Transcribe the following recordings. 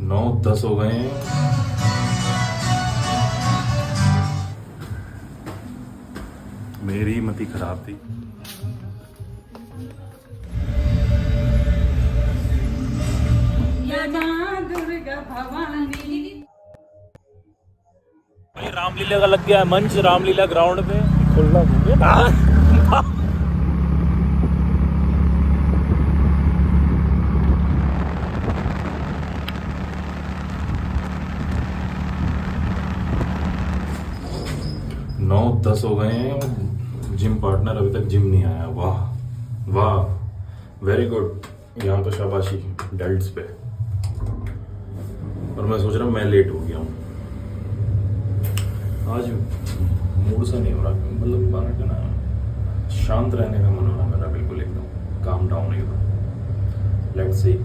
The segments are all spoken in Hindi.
9:10 हो गए हैं। मेरी मति खराब थी। रामलीला का लग गया है मंच, रामलीला ग्राउंड पे खुला घूमे। 9:10 हो गए हैं। जिम पार्टनर अभी तक जिम नहीं आया। वाह वाह, वेरी गुड। यहाँ तो शाबाशी डेल्ट्स पे। और मैं सोच रहा हूँ मैं लेट हो गया हूँ आज। मूड सा नहीं हो रहा, मतलब बाहर का ना शांत रहने का मन हो रहा मेरा, बिल्कुल एकदम काम डाउन एकदम। Let's see.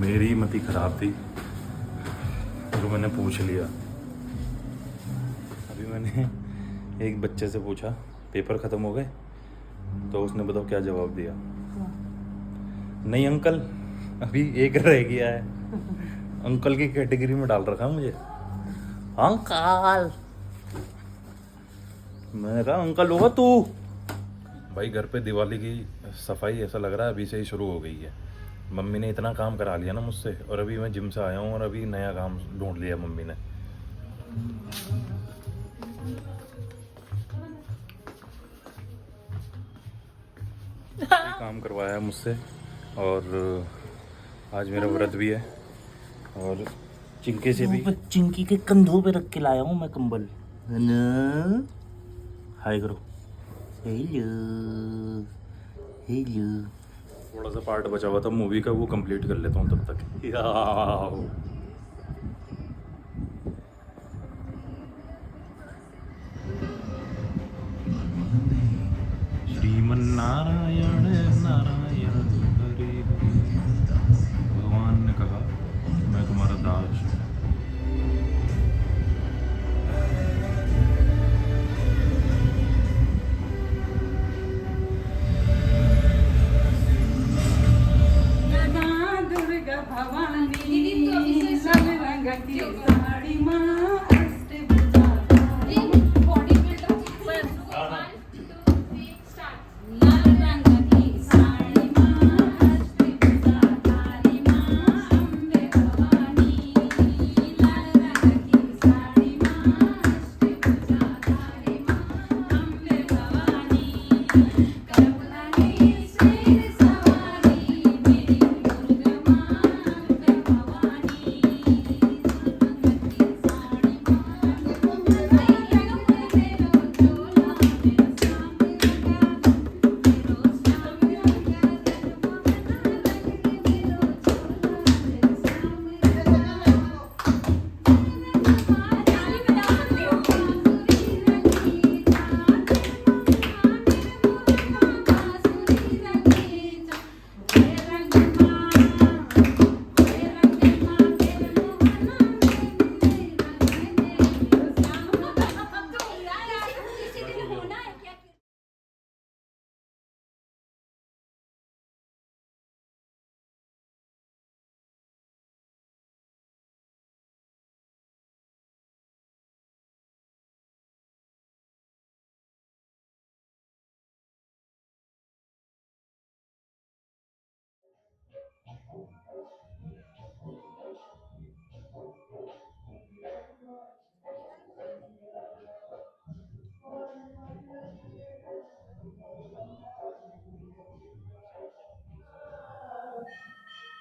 मेरी मति खराब थी तो मैंने पूछ लिया। अभी मैंने एक बच्चे से पूछा पेपर ख़त्म हो गए, तो उसने बताओ क्या जवाब दिया। नहीं अंकल, अभी एक रह गया है। अंकल की कैटेगरी में डाल रखा मुझे। अंकल, मैंने कहा अंकल होगा तू। भाई घर पे दिवाली की सफाई ऐसा लग रहा है अभी से ही शुरू हो गई है। मम्मी ने इतना काम करा लिया ना मुझसे, और अभी मैं जिम से आया हूँ और अभी नया काम ढूंढ लिया मम्मी ने। काम करवाया मुझसे, और आज मेरा व्रत भी है, और चिंके से भी। चिंकी के कंधों पे रख के लाया हूँ मैं कंबल। हाय करो। Hello hello. थोड़ा सा पार्ट बचा हुआ था मूवी का, वो कंप्लीट कर लेता हूँ तब तक। याओ। श्रीमन नारायण नारायण हरे हरे। भगवान ने कहा मैं तुम्हारा दास हूँ।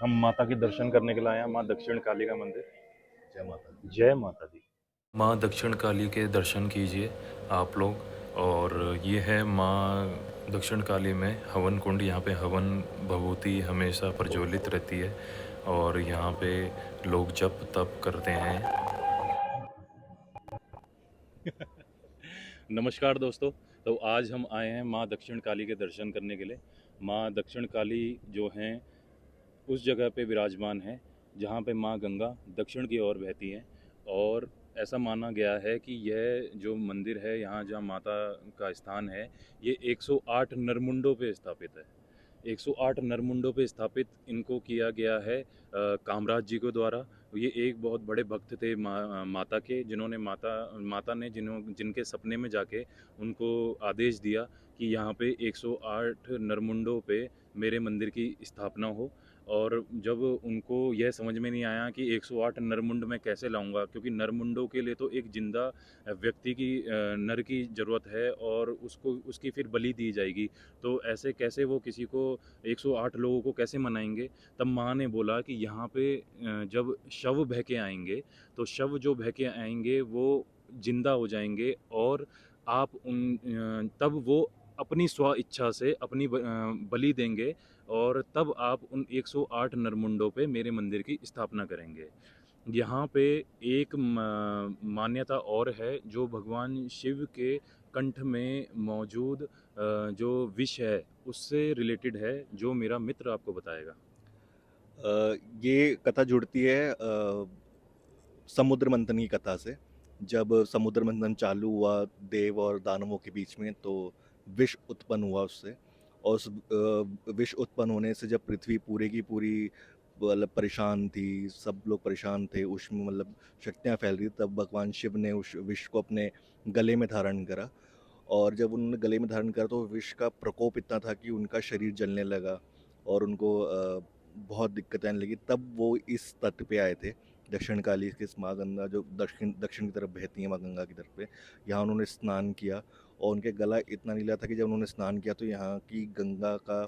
हम माता के दर्शन करने के लिए आए हैं, माँ दक्षिण काली का मंदिर। जय माता दी। जय माता दी। माँ दक्षिण काली के दर्शन कीजिए आप लोग। और ये है माँ दक्षिण काली में हवन कुंड। यहाँ पे हवन भभूति हमेशा प्रज्वलित रहती है और यहाँ पे लोग जप तप करते हैं। नमस्कार दोस्तों, तो आज हम आए हैं माँ दक्षिण काली के दर्शन करने के लिए। माँ दक्षिण काली जो हैं उस जगह पे विराजमान है जहाँ पे माँ गंगा दक्षिण की ओर बहती हैं। और ऐसा माना गया है कि यह जो मंदिर है, यहाँ जहाँ माता का स्थान है, ये 108 नरमुंडों पे स्थापित है। 108 नरमुंडों पे स्थापित इनको किया गया है कामराज जी को द्वारा। ये एक बहुत बड़े भक्त थे माता के, जिन्होंने माता ने जिनके सपने में जाके उनको आदेश दिया कि यहाँ पे 108 नरमुंडों पे मेरे मंदिर की स्थापना हो। और जब उनको यह समझ में नहीं आया कि 108 नरमुंड मैं कैसे लाऊंगा, क्योंकि नरमुंडों के लिए तो एक जिंदा व्यक्ति की नर की ज़रूरत है और उसकी फिर बलि दी जाएगी, तो ऐसे कैसे वो किसी को 108 लोगों को कैसे मनाएंगे। तब माँ ने बोला कि यहाँ पे जब शव बह के आएंगे, तो शव जो बह के आएंगे वो जिंदा हो जाएंगे और आप तब वो अपनी स्व इच्छा से अपनी बलि देंगे और तब आप उन 108 नरमुंडों पे मेरे मंदिर की स्थापना करेंगे। यहाँ पे एक मान्यता और है जो भगवान शिव के कंठ में मौजूद जो विष है उससे रिलेटेड है, जो मेरा मित्र आपको बताएगा। ये कथा जुड़ती है समुद्र मंथन की कथा से। जब समुद्र मंथन चालू हुआ देव और दानवों के बीच में, तो विष उत्पन्न हुआ उससे। और उस विष उत्पन्न होने से जब पृथ्वी पूरे की पूरी मतलब परेशान थी, सब लोग परेशान थे, उसमें मतलब शक्तियाँ फैल रही, तब भगवान शिव ने उस विष को अपने गले में धारण करा। और जब उन्होंने गले में धारण करा तो विष का प्रकोप इतना था कि उनका शरीर जलने लगा और उनको बहुत दिक्कतें आने लगी। तब वो इस तट पे आए थे, दक्षिण काली के माँ गंगा जो दक्षिण की तरफ बहती है माँ गंगा की तरफ पे। यहाँ उन्होंने स्नान किया और उनके गला इतना नीला था कि जब उन्होंने स्नान किया तो यहाँ की गंगा का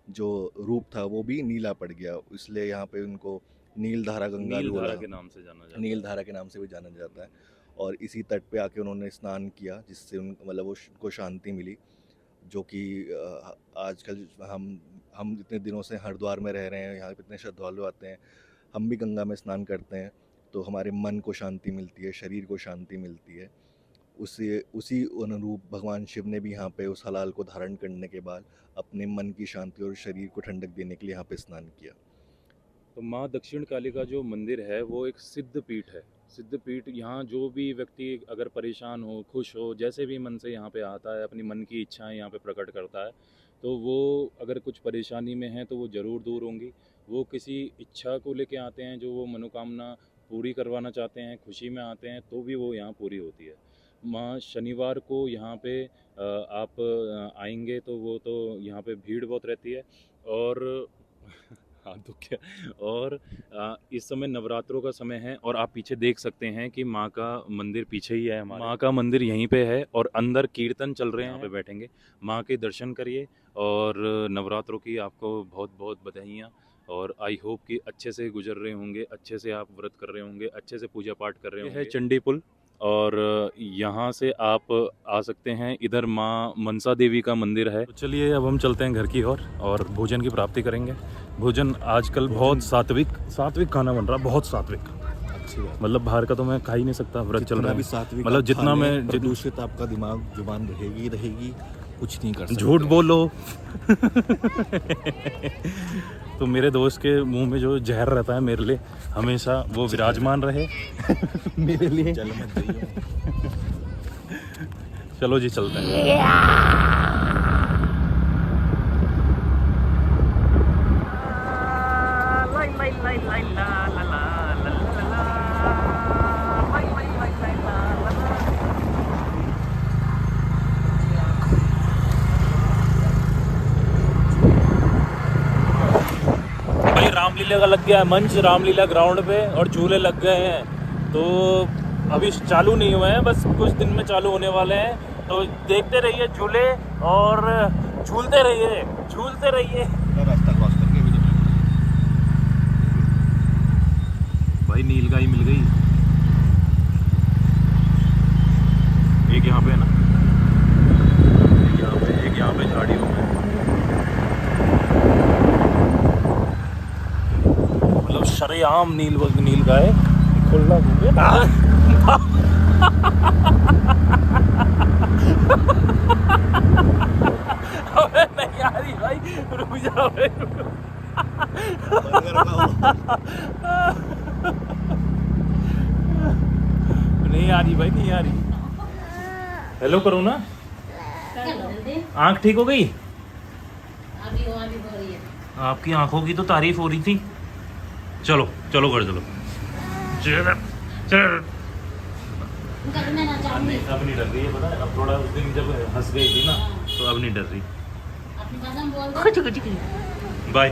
जो रूप था वो भी नीला पड़ गया। इसलिए यहाँ पे उनको नीलधारा गंगा भी बोला, के नाम से जाना जाता है। नीलधारा के नाम से भी जाना जाता है। और इसी तट पे आके उन्होंने स्नान किया, जिससे मतलब उनको शांति मिली। जो कि आजकल हम इतने दिनों से हरिद्वार में रह रहे हैं, यहाँ पे इतने श्रद्धालु आते हैं, हम भी गंगा में स्नान करते हैं तो हमारे मन को शांति मिलती है, शरीर को शांति मिलती है। उसी अनुरूप भगवान शिव ने भी यहाँ पे उस हलाल को धारण करने के बाद अपने मन की शांति और शरीर को ठंडक देने के लिए यहाँ पे स्नान किया। तो माँ दक्षिण काली का जो मंदिर है वो एक सिद्ध पीठ है। सिद्ध पीठ, यहाँ जो भी व्यक्ति अगर परेशान हो, खुश हो, जैसे भी मन से यहाँ पे आता है, अपनी मन की इच्छाएं यहाँ पे प्रकट करता है, तो वो अगर कुछ परेशानी में है तो वो ज़रूर दूर होंगी। वो किसी इच्छा को लेके आते हैं, जो वो मनोकामना पूरी करवाना चाहते हैं, खुशी में आते हैं, तो भी वो यहाँ पूरी होती है। माँ शनिवार को यहाँ पे आप आएंगे तो वो तो यहाँ पे भीड़ बहुत रहती है। और हाँ तो क्या, और इस समय नवरात्रों का समय है और आप पीछे देख सकते हैं कि माँ का मंदिर पीछे ही है। माँ का मंदिर यहीं पे है और अंदर कीर्तन चल रहे हैं। यहाँ पे बैठेंगे, माँ के दर्शन करिए। और नवरात्रों की आपको बहुत बहुत बधाइयाँ। और आई होप कि अच्छे से गुजर रहे होंगे, अच्छे से आप व्रत कर रहे होंगे, अच्छे से पूजा पाठ कर रहे होंगे। है चंडी पुल और यहाँ से आप आ सकते हैं। इधर माँ मनसा देवी का मंदिर है। तो चलिए अब हम चलते हैं घर की ओर और भोजन की प्राप्ति करेंगे। भोजन आजकल बहुत सात्विक खाना बन रहा, बहुत सात्विक। अच्छी बात, मतलब बाहर का तो मैं खा ही नहीं सकता, व्रत चल रहा है। मतलब जितना मैं दूसरे आपका दिमाग जुबान रहेगी कुछ नहीं कर सकते। झूठ बोलो तो मेरे दोस्त के मुंह में जो जहर रहता है मेरे लिए, हमेशा वो विराजमान रहे मेरे लिए। चलो जी चलते हैं। रामलीला का लग गया है मंच रामलीला ग्राउंड पे और झूले लग गए हैं। तो अभी चालू नहीं हुए हैं, बस कुछ दिन में चालू होने वाले हैं। तो देखते रहिए झूले और झूलते रहिए। रास्ता क्रॉस करके भाई नील गाय मिल गई। एक यहाँ पे है ना, एक यहाँ पे झाड़ियों में, मतलब शरेआम नील गाय खुला घूमे ना। अबे नहीं आ रही भाई, रुक जाओ भाई, नहीं आ रही भाई, नहीं आ रही। हेलो करो ना, आंख ठीक हो गई? आपकी आंखों की तो तारीफ हो रही थी। चलो चलो घर चलो। चल अब नहीं डर रही है, पता है, अब थोड़ा उस दिन जब हंस गई थी ना तो अब नहीं डर रही। बाय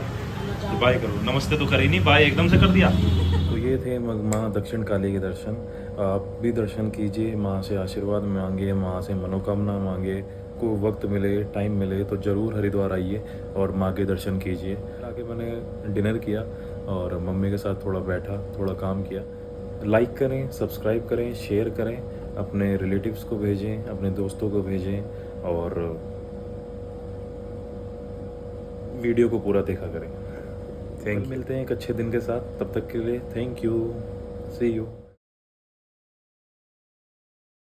बाय करो, नमस्ते तो करी नहीं, बाय एकदम से कर दिया। तो ये थे माँ दक्षिण काली के दर्शन। आप भी दर्शन कीजिए, माँ से आशीर्वाद मांगिए, माँ से मनोकामना मांगिए। को वक्त मिले, टाइम मिले तो ज़रूर हरिद्वार आइए और माँ के दर्शन कीजिए। आके मैंने डिनर किया और मम्मी के साथ थोड़ा बैठा, थोड़ा काम किया। लाइक करें, सब्सक्राइब करें, शेयर करें, अपने रिलेटिव्स को भेजें, अपने दोस्तों को भेजें और वीडियो को पूरा देखा करें। मिलते हैं एक अच्छे दिन के साथ, तब तक के लिए थैंक यू, सी यू।